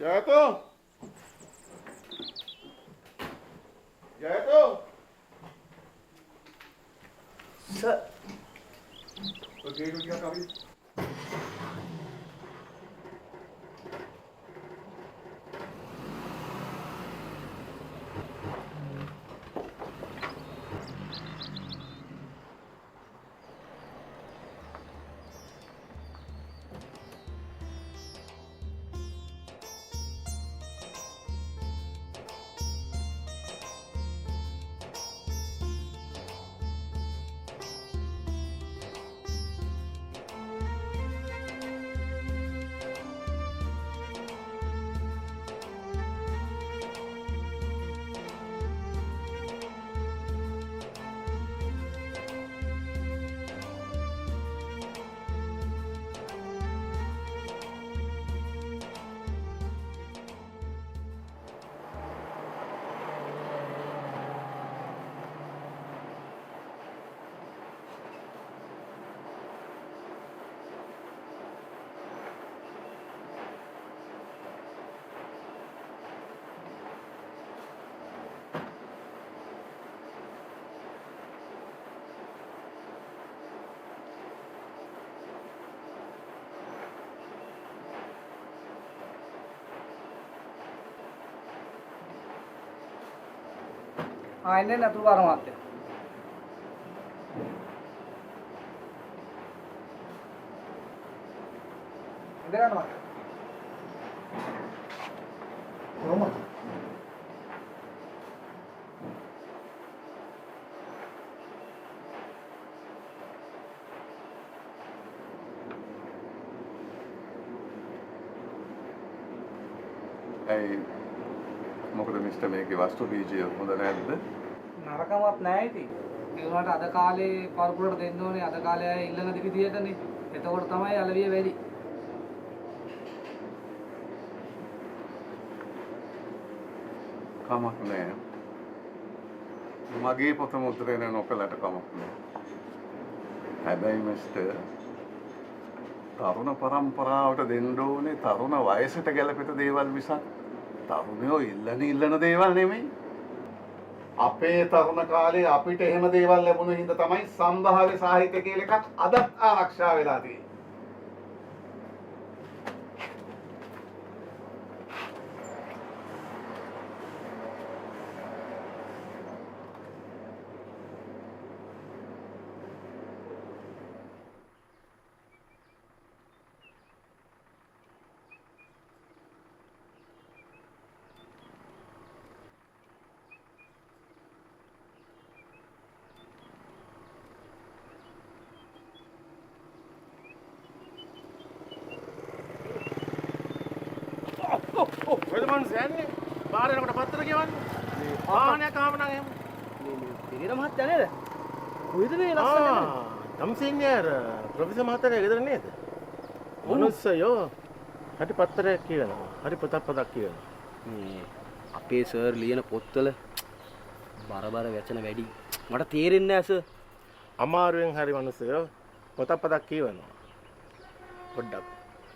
ජයතෝ ජයතෝ sir ඔය gate එක ටිකක් අපි ආන්නේ නතු කරමාත්‍ය. ඉඳගන්න මත. කොහොමද? ඇයි මොකද මිස්ටර් මේකේ වස්තු බීජය හොඳ නැද්ද? නරකමත් නැහැ ඉතින්. ඒ වුණාට අද කාලේ පරපුරට දෙන්න ඕනේ අද කාලේ අය ඉල්ලන විදියටනේ. එතකොට තමයි අලවිය වැඩි. කමක් නෑ. මගේ පොත මුද්‍රණය නොකළට කමක් නෑ. හැබැයි මිස්ටර් තරුණ පරම්පරාවට දෙන්න ඕනේ තරුණ වයසට ගැලපෙන දේවල් මිසක් තරුණයෝ ඉල්ලන දේවල් නෙමෙයි. අපේ තරුණ කාලේ අපිට එහෙම දේවල් ලැබුණ හින්දා තමයි සම්භාව්‍ය සාහිත්‍ය කියලා එකක් අදත් ආරක්ෂා වෙලා තියෙන්නේ. කොහෙද මං යන්නේ? බාහිර යනකොට පත්තර කියවන්නේ. මේ වාහනයක් ආව නම් එහෙම. මේ පිරිර මහත්තයා නේද? කොහෙද මේ ලස්සන? තම්සින්යර් ප්‍රොෆෙසර් මහත්තයා ගෙදර නේද? මනුස්සයෝ හරි පත්තරයක් කියනවා. හරි පොතක් කියනවා. මේ අපේ සර් ලියන පොත්වල බරබර වැචන වැඩි. මට තේරෙන්නේ නැහැ සර්. අමාරුවෙන් හරි මනුස්සයෝ පොතක් කියවනවා. පොඩ්ඩක්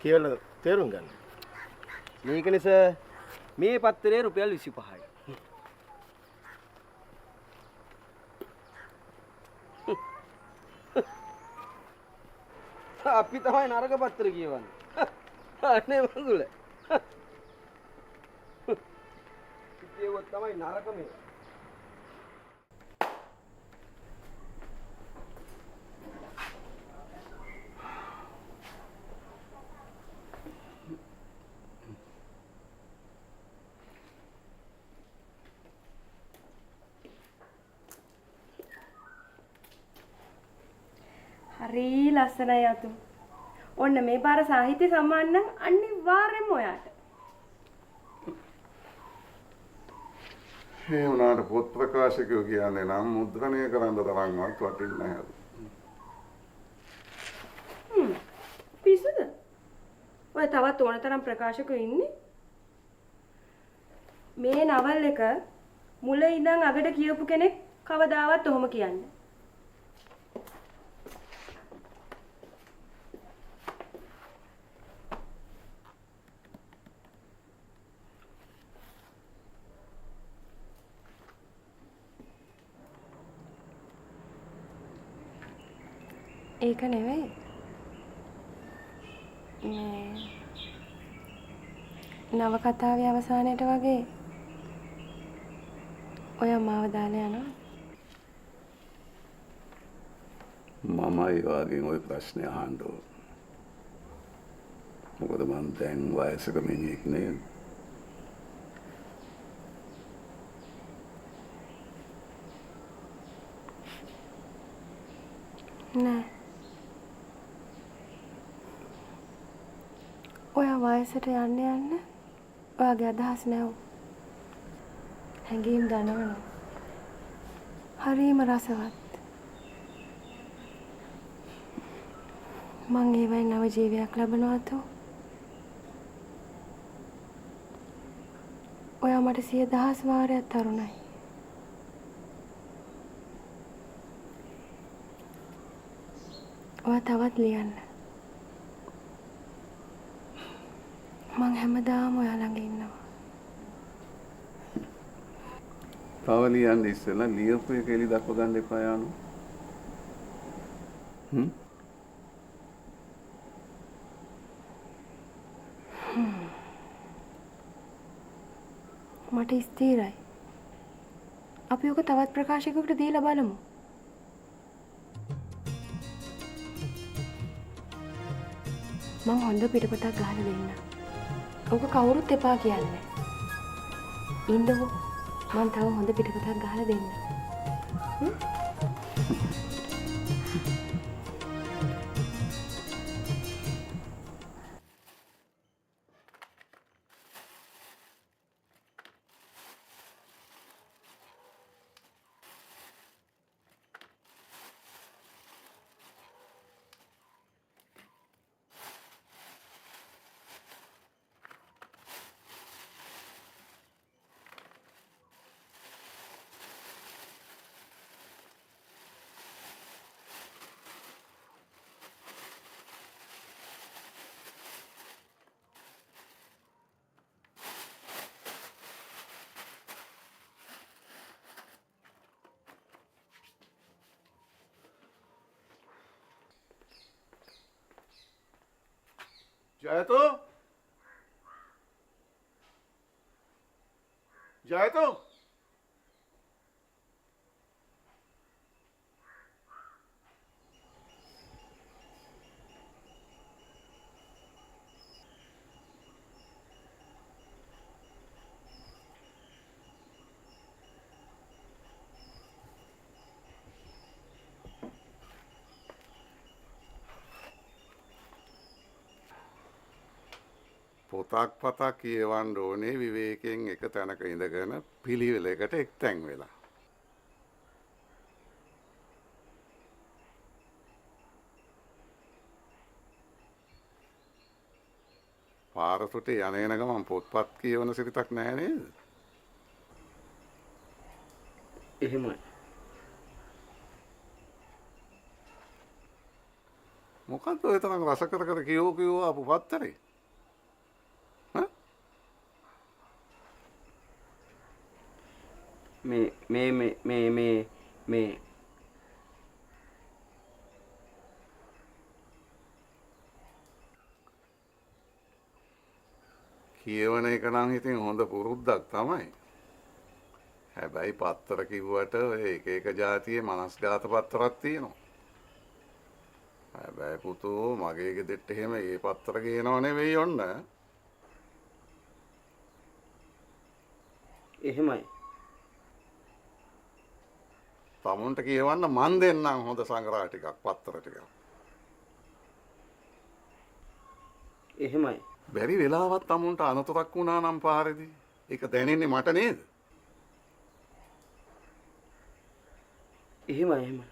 කියවලා තේරුම් ගන්න. මේකනේ සර් මේ පත්තරේ රුපියල් 25යි. අපි තමයි නරක පත්‍ර කියවන්නේ. අනේ මගුල. කියවුවත් තමයි නරක මේ. හරි ලස්සනයි අතු. ඔන්න මේ පාර සාහිත්‍ය සම්මාන නම් අනිවාර්යෙන්ම ඔයාට. ඒ වුණාට පොත් ප්‍රකාශකයෝ කියන්නේ නම් මුද්‍රණය කරන්න තරම්වත් වටින්නේ නැහැ. පිස්සුද? ඔය තවත් ඕන තරම් ප්‍රකාශකයෝ ඉන්නේ. මේ නවල් එක මුල ඉඳන් අගට කියවපු කෙනෙක් කවදාවත් ඔහොම කියන්නේ. ඒක නෙවෙයි. මේ නවකතාවේ අවසානයට වගේ ඔය මාව දාලා යනවා. මම ඒ වගේ ওই ප්‍රශ්නේ අහන්න ඕන. මොකද මං දැන් වයසක මිනිහෙක් නේද? නෑ. ඔයා වයසට යන්න ඔයාගේ අදහස් නැව. හැඟීම් දනවනවා. හරිම රසවත්. මං ඒවයින් නව ජීවියක් ලබනවා තෝ. ඔයා මට 100,000 වාරයක් තරුණයි. ඔයා තවත් ලියන්න. මං හැමදාම ඔයා ළඟ ඉන්නවා. තව ලියන්න ඉස්සෙල්ලා ලියපු එක එලි දක්ව ගන්න එපා යානු. මට ස්ථිරයි. අපි ඔක තවත් ප්‍රකාශකයෙකුට දීලා බලමු. මම හොඳ පිටපතක් ගහලා දෙන්න. ඔක කවුරුත් එපා කියන්නේ. ඉන්නකෝ. මම තව හොඳ පිටපතක් ගහලා දෙන්න. ජයතු ජයතු පොතක් පතක් කියවන්න ඕනේ විවේකයෙන් එක තැනක ඉඳගෙන පිළිවෙලකට එක්තැන් වෙලා. පාරතොට යන එන ගමන් පොත්පත් කියවන සිරිතක් නැහැ නේද? එහෙමයි. මොකද්ද ඔය තරම් රස කර කියෝ ආපු පත්තරේ? මේ කියවන එක නම් ඉතින් හොඳ පුරුද්දක් තමයි. හැබැයි පත්තර කිව්වට ඔය එක જાතියේ මනස්ගත පත්තරක් තියෙනවා. හැබැයි පුතෝ මගේ ගෙදරට එහෙම ඒ පත්තර ගේනව නෙවෙයි ඔන්න. එහෙමයි. තමුන්ට කියවන්න මන් දෙන්නම් හොඳ සංග්‍රහ ටිකක් පත්තර ටිකක්. එහෙමයි. බැරි වෙලාවත් තමුන්ට අනතුරක් වුණා නම් පාරේදී ඒක දැනෙන්නේ මට නේද? එහෙමයි.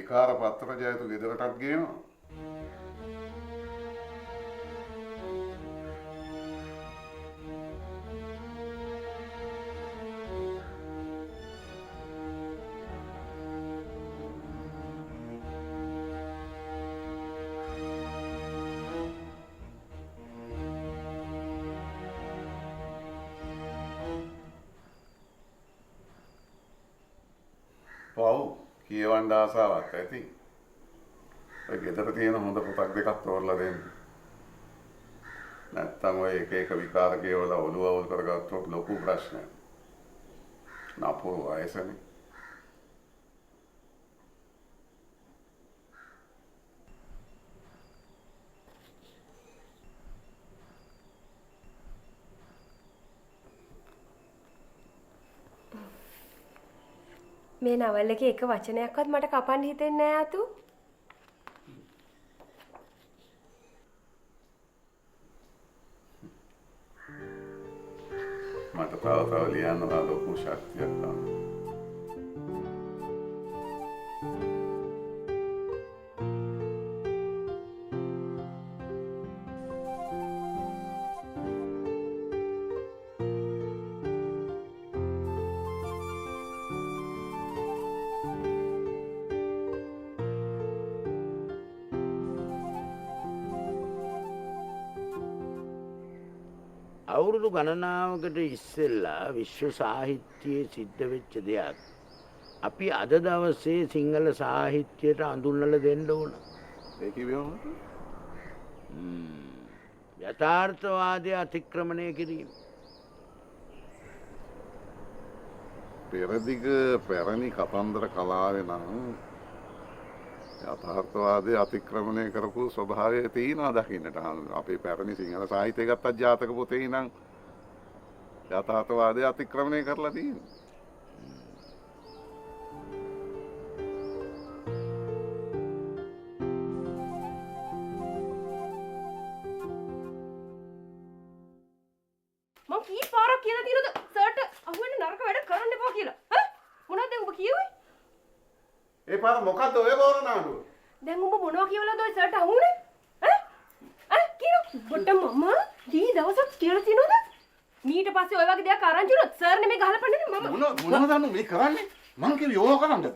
විකාර පත්‍ර ජයතු ගෙදරටත් ගේනවා. පව් කියවන්න ආසාවක් ඇති. ඔය ගෙදර තියෙන හොඳ පොතක් දෙකක් තෝරලා දෙන්න. නැත්තම් ඔය එක එක විකාර කියවලා ඔළුව අවුල් කරගත්තොත් ලොකු ප්‍රශ්නයක්. නපුරු වයසනේ. මේ නවල් එකේ එක වචනයක්වත් මට කපන්න හිතෙන්නේ නෑ අතු. මට තව ලියන්න ලොකු ශක්තියක් තමයි. අවුරුදු ගණනාවකට ඉස්සෙල්ලා විශ්ව සාහිත්‍යයේ සිද්ධ වෙච්ච දෙයක් අපි අද දවසේ සිංහල සාහිත්‍යයට අඳුන්වලා දෙන්න ඕන. ඒ කිව්වේ මොකද? යථාර්ථවාදය අතික්‍රමණය කිරීම. පෙරදිග පැරණි කතන්දර කලාවේ නම් යථාර්ථවාදය අතික්‍රමණය කරපු ස්වභාවය තියෙනවා දකින්නට. අපේ පැරණි සිංහල සාහිත්‍යය ගත්තත් ජාතක පොතේ නම් යථාර්ථවාදය අතික්‍රමණය කරලා තියෙනවා. මං කී පාරක් කියලා තියෙනවද සර්ට අහුවෙන්න නරක වැඩ කරන්න එපා කියලා. ඈ මොනවද උඹ කිව්වේ? ඒ පාර මොකද්ද ඔය බෝර නාඩුව? දැන් උඹ මොනවා කියවලාද ඔය සර්ට අහුුනේ? ඈ කියනවා. බොට මම දී දවසක් කියලා තියෙනවද? මීට පස්සේ ඔය වගේ දෙයක් ආරංචි වුණොත් සර් නෙමෙයි ගහලා පන්නන්නේ මම. මොනවද අනු මේ කරන්නේ? මං කිව්වේ ඕක කරන්නද?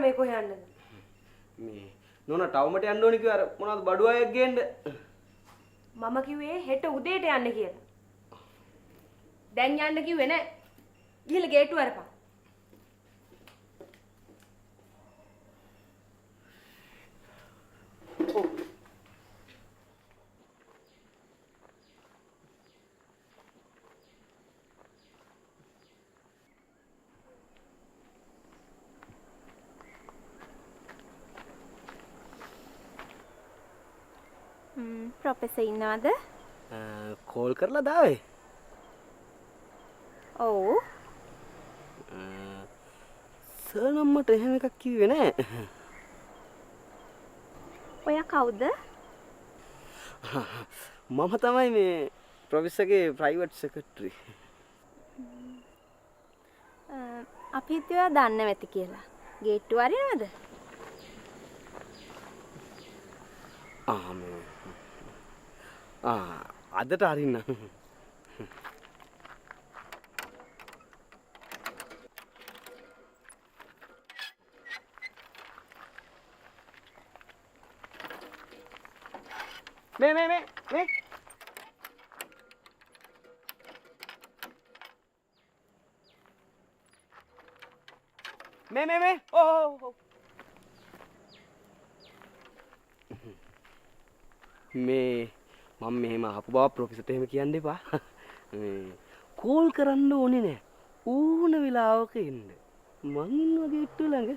මේ කොහෙ යන්නද? මේ නෝනා ටවුමට යන්න ඕනි කිව්වා අර මොනවද බඩු අයෙක් ගේන්න. මම කිව්වේ හෙට උදේට යන්න කියලා. දැන් යන්න කිව්වේ නෑ. ගිහලා ගේට්ටුව අරපන්. ප්‍රොෆෙසර් ඉන්නවද? කෝල් කරලා දාවේ. ඔව්. සර් නම් මට එහෙම එකක් කිව්වේ නෑ. ඔයා කවුද? මම තමයි මේ ප්‍රොෆෙසර්ගේ ප්‍රයිවට් සෙක්‍රටරි. අපි හිතුවා දන්න වෙති කියලා. ගේට්ටුව අරිනවද? අදට අරින්න. මේ ඕ මේ මම මෙහෙම අහපු බව ප්‍රොෆෙසර්ට එහෙම කියන්න එපා. මේ කෝල් කරන්න ඕනේ නෑ. ඕන වෙලාවක එන්න. මං ඉන්නවා ගේට්ටුව ළඟ.